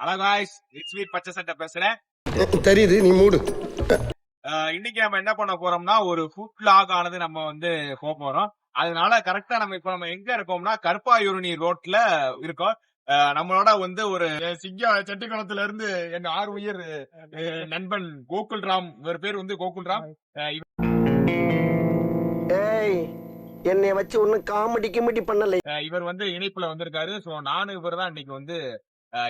Hello guys, it's me பச்சை சட்டை பேசுறேன். தெரியுது, நீ மூடு. இன்னைக்கு நம்ம என்ன பண்ண போறோம்னா ஒரு ஃபுட் லாக் ஆனது நம்ம வந்து போறோம். அதனால கரெக்டா நம்ம எங்க இருக்கோம்னா கருப்பாயூரணி ரோட்ல இருக்கோம். நம்மளோட வந்து ஒரு சிங்க செட்டிக்குளத்துல இருந்து என் 6 உயிர் நண்பன் கோகுல் ராம், இவர் பேர் வந்து கோகுல் ராம். ஏய், என்னைய வச்சு ஒன்னும் காமெடி கிமெடி பண்ணல. இவர் வந்து இணைப்புல வந்திருக்காரு. சோ நானும் இவர் தான் இன்னைக்கு வந்து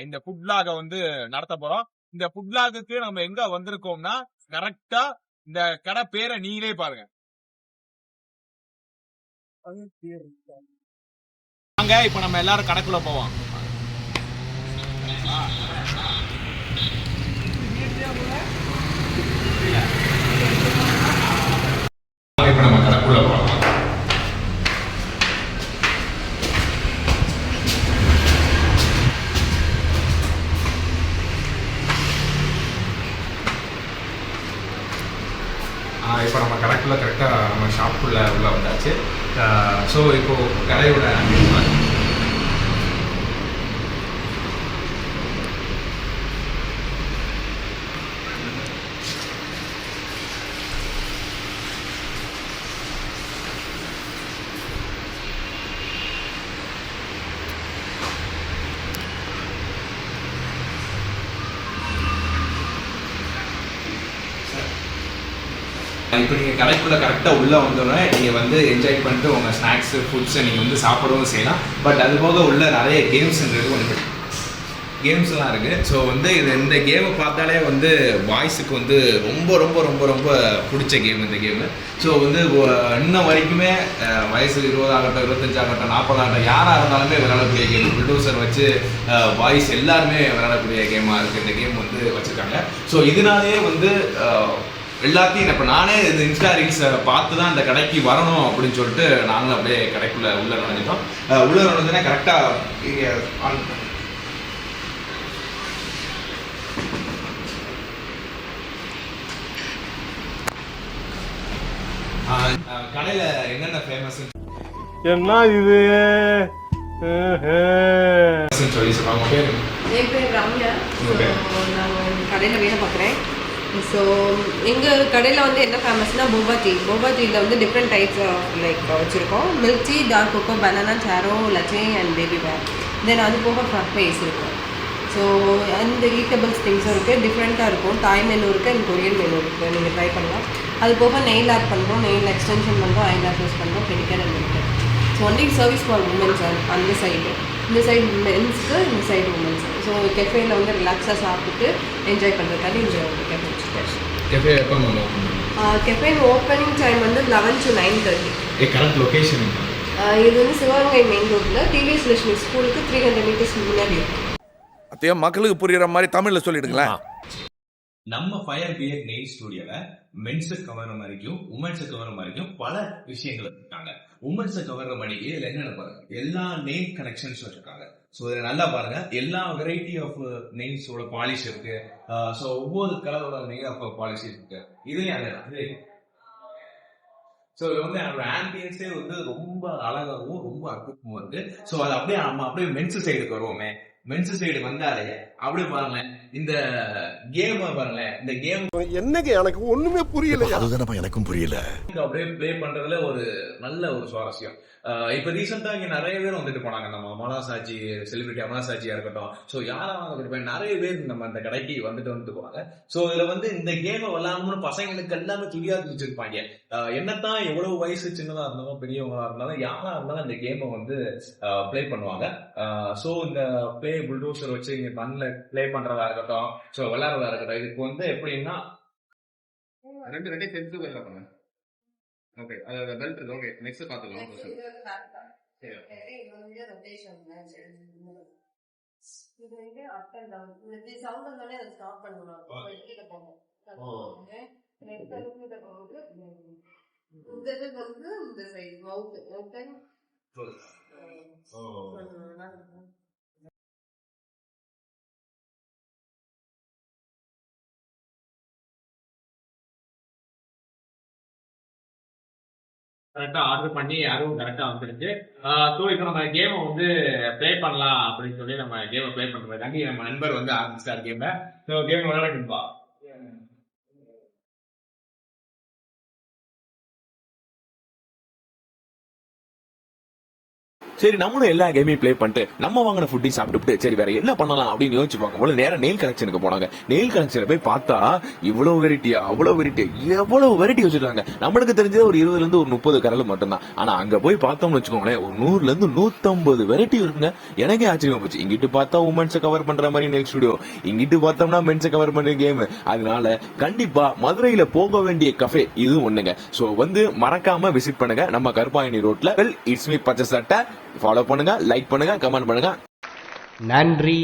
இந்த ஃபுட் லாக வந்து நடத்த போறோம். இந்த ஃபுட் லாகுக்கு நம்ம எங்க வந்திருக்கோம்னா கரெக்டா இந்த கடை பேரை நீங்களே பாருங்க. வாங்க, இப்ப நம்ம எல்லாரும் கடைக்குள்ள போவோம். இப்ப நம்ம கடைக்குள்ள போவோம். இப்போ நம்ம கடைக்குள்ள கரெக்டாக நம்ம ஷாப்புக்குள்ள உள்ள வந்தாச்சு. ஸோ இப்போது கடையோட இப்போ நீங்கள் கடைக்குள்ள கரெக்டாக உள்ளே வந்தோடனே நீங்கள் வந்து என்ஜாய் பண்ணிட்டு உங்கள் ஸ்நாக்ஸு ஃபுட்ஸை நீங்கள் வந்து சாப்பிடவும் செய்யலாம். பட் அது போக உள்ள நிறைய கேம்ஸ்ன்றது ஒன்று கேம்ஸ்லாம் இருக்குது. ஸோ வந்து இந்த கேமை பார்த்தாலே வந்து பாய்ஸுக்கு வந்து ரொம்ப ரொம்ப ரொம்ப ரொம்ப பிடிச்ச கேம் இந்த கேமு. ஸோ வந்து இன்னும் வரைக்குமே வயசு 20 ஆகட்டும், 25 ஆகட்டும், 40 ஆகட்டும், யாராக இருந்தாலுமே விளையாடக்கூடிய கேம். புல்டோசர் வச்சு பாய்ஸ் எல்லாருமே விளையாடக்கூடிய கேமாக இருக்குது இந்த கேம் வந்து வச்சுருக்காங்க. ஸோ இதனாலேயே வந்து எல்லாத்தையும் இப்போ நானே இந்த இன்ஸ்டா ரீல்ஸை பார்த்து தான் இந்த கடைக்கு வரணும் அப்படின்னு சொல்லிட்டு நாங்களும் அப்படியே கடைக்குள்ளே உள்ளே நுழைஞ்சிட்டோம். உள்ளே நுழைஞ்சுன்னா கரெக்டாக இங்கே கடையில் என்னென்ன ஃபேமஸ் என்ன இது சொல்லி சொல்லுவாங்க. பேர் என் பேர் ரம்யா. நான் கடையில் வேலை பார்க்குறேன். ஸோ எங்கள் கடையில் வந்து என்ன ஃபேமஸ்னால் போபா டீ. போபா டீயில் வந்து டிஃப்ரெண்ட் டைப்ஸ் ஆஃப் லைக் வச்சுருக்கோம். Milk tea, dark cocoa, banana, சாரோ, lychee and baby pear. Then அது போக ஃப்ரைஸ் இருக்கும். ஸோ அந்த ஈட்டபிள்ஸ் திங்ஸும் இருக்குது, டிஃப்ரெண்ட்டாக இருக்கும். தாய் மெனு இருக்குது அண்ட் கொரியன் மெனு இருக்குது, நீங்கள் ட்ரை பண்ணலாம். அது போக நெயில் ஆட் பண்ணுறோம், நெயில் எக்ஸ்டென்ஷன் பண்ணுறோம், ஐ லாஷஸ் பண்ணுறோம், pedicure and medicare. So only service for womens அந்த சைடு. இந்த சைடு மென்ஸ்க்கு, இந்த சைடு உமன்ஸு. ஸோ கெஃபேயில் வந்து ரிலாக்ஸாக சாப்பிட்டு என்ஜாய் பண்ணுறதுக்காக இந்த கெஃபே வச்சுருக்கேன். கெஃபே ஓப்பனிங் டைம் வந்து 11 to 9:30. கரெக்ட் லொகேஷன் இது வந்து சிவகங்கை மெயின் ரோட்டில் டிவிஎஸ் லட்சுமி ஸ்கூலுக்கு 300 மீட்டர்ஸ் முன்னாடி இருக்கும். அத்தையும் மக்களுக்கு புரியுற மாதிரி தமிழில் சொல்லிடுங்களேன். நம்ம ஃபயர் பியர் நெயில் ஸ்டுடியோல மென்ஸை கவர்ற மாதிரிக்கும் உமன்ஸை கவர்ற மாதிரிக்கும் பல விஷயங்கள் இருக்காங்க. உமன்ஸை கவர்ற மாதிரி இதுல என்னென்ன பாருங்க, எல்லா நெயில் கனெக்ஷன்ஸ் வச்சிருக்காங்க. ஸோ இதை நல்லா பாருங்க, எல்லா வெரைட்டி ஆஃப் நெயில்ஸோட பாலிஷ் இருக்கு. ஸோ ஒவ்வொரு கலரோட நெயில் ஆஃப் பாலிஷ் இருக்கு. இதுலயும் அதே. ஸோ இது வந்து அதோட ஆம்பியன்ஸே வந்து ரொம்ப அழகாகவும் ரொம்ப அற்புதமும் இருக்கு. ஸோ அது அப்படியே நம்ம அப்படியே மென்ஸ் சைடுக்கு வருவோமே. மென்ஸ் சைடு வந்தாலே அப்படியே பாருங்களேன், இந்த கேம் பாருங்களேன். இந்த கேம் என்னங்க எனக்கு ஒண்ணுமே புரியல. அதுதானப்பா எனக்கும் புரியல. அப்படியே பிளே பண்றதுல ஒரு நல்ல ஒரு சுவாரஸ்யம். இப்ப ரீசெண்டா இங்க நிறைய பேர் வந்துட்டு போனாங்க. நம்ம அமலாசாச்சி செலிபிரிட்டி அமலாசாச்சியா இருக்கட்டும், ஸோ யாராவது நிறைய பேர் நம்ம அந்த கடைக்கு வந்துட்டு போவாங்க. ஸோ இதுல வந்து இந்த கேமை விளாடணும்னு பசங்களுக்கு எல்லாமே துடியா வச்சிருப்பாங்க. என்னத்தான் எவ்வளவு வயசு சின்னதா இருந்தாலும் பெரியவங்களா இருந்தாலும் யாரா இருந்தாலும் இந்த கேமை வந்து பிளே பண்ணுவாங்க. ஸோ இந்த பிளே புல்டோசர் வச்சு இங்க மண்ணில் பிளே பண்றதா இருக்கட்டும், ஸோ விளையாடுறதா இருக்கட்டும், இதுக்கு வந்து எப்படின்னா ரெண்டு சென்ஸ் பண்ணுங்க. ஓகே, அது பெல்ட் இருக்கு. ஓகே, நெக்ஸ்ட் பாத்துக்கலாம். இது வந்து அப் அண்ட் டவுன். இந்த சவுண்ட் வந்தாலே அதை ஸ்டாப் பண்ணணும். கீழே போகும். நெக்ஸ்ட் வந்து போகுது. இந்த இது வந்து இந்த சைடு மவுத் ஓபன். கரெக்டா ஆர்டர் பண்ணி அதுவும் கரெக்டா வந்துருச்சு. ஸோ இப்போ நம்ம கேமை வந்து ப்ளே பண்ணலாம் அப்படின்னு சொல்லி நம்ம கேமை ப்ளே பண்றதுக்காண்டி நம்ம நண்பர் வந்து ஆரம்பிச்சிட்டார் கேமை. ஸோ கேம் விளையாடுப்பா. சரி நம்மளும் எல்லா கேமையும் ப்ளே பண்ணிட்டு நம்ம வாங்கின ஃபுட்டையும் சாப்பிட்டு சரி வேற என்ன பண்ணலாம் அப்படின்னு யோசிச்சு பார்க்கும்போது நேரம் நெயில் கலெக்ஷனுக்கு போனாங்க. நெயில் கலெக்ஷன்ல போய் பார்த்தா இவ்வளவு வெரைட்டியா அவ்வளவு வெரைட்டி எவ்வளவு வெரைட்டி வச்சிருக்காங்க. நம்மளுக்கு தெரிஞ்சது ஒரு 20 இருந்து ஒரு 30 கரல் மட்டும்தான். ஆனா அங்க போய் பார்த்தோம்னு வச்சுக்கோங்களேன் ஒரு 100 இருந்து 150 வெரைட்டி இருக்குங்க. எனக்கே ஆச்சரியமா போச்சு. இங்கிட்டு பார்த்தா உமன்ஸை கவர் பண்ற மாதிரி நெல் ஸ்டுடியோ, இங்கிட்டு பார்த்தோம்னா மென்ஸை கவர் பண்ற கேம். அதனால கண்டிப்பா மதுரையில போக வேண்டிய கஃபே இது ஒண்ணுங்க. சோ வந்து மறக்காம விசிட் பண்ணுங்க நம்ம கருப்பாயணி ரோட்ல. இட்ஸ் மீ பச்சை சட்டை. ஃபாலோ பண்ணுங்க, லைக் பண்ணுங்க, கமெண்ட் பண்ணுங்க. நன்றி.